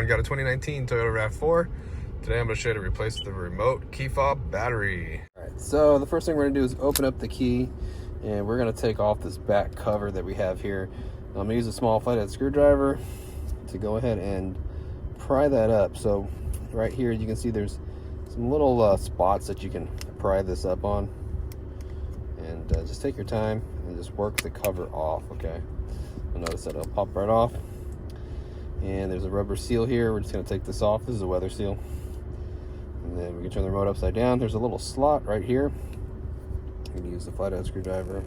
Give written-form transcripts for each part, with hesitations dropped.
everyone, got a 2019 Toyota RAV4. Today I'm going to show you how to replace the remote key fob battery. Alright, so the first thing we're going to do is open up the key, and we're going to take off this back cover that we have here. I'm going to use a small flathead screwdriver to go ahead and pry that up. So right here you can see there's some little spots that you can pry this up on, and just take your time and just work the cover off. Okay, you'll notice that it'll pop right off, and there's a rubber seal here. We're just going to take this off. This is a weather seal, and then we can turn the remote upside down. There's a little slot right here. You can use the flathead screwdriver,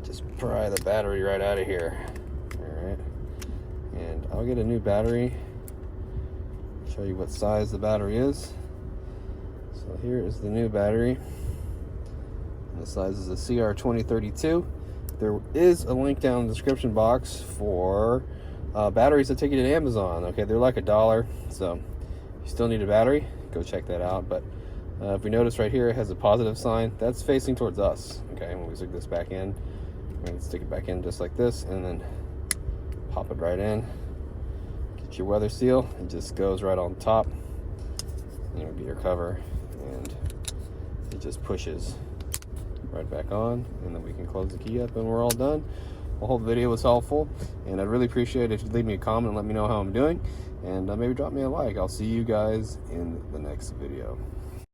just pry the battery right out of here. All right, and I'll get a new battery, show you what size the battery is. So here is the new battery. The size is a CR2032. There is a link down in the description box for batteries that take you to Amazon. Okay, they're like $1, so if you still need a battery, go check that out. But if we notice right here, it has a positive sign. That's facing towards us. Okay, when we stick this back in, we're going to stick it back in just like this, and then pop it right in. Get your weather seal. It just goes right on top. You know, get your cover, and it just pushes right back on, and then we can close the key up and we're all done. The whole video was helpful, and I'd really appreciate it if you leave me a comment and let me know how I'm doing, and maybe drop me a like. I'll see you guys in the next video.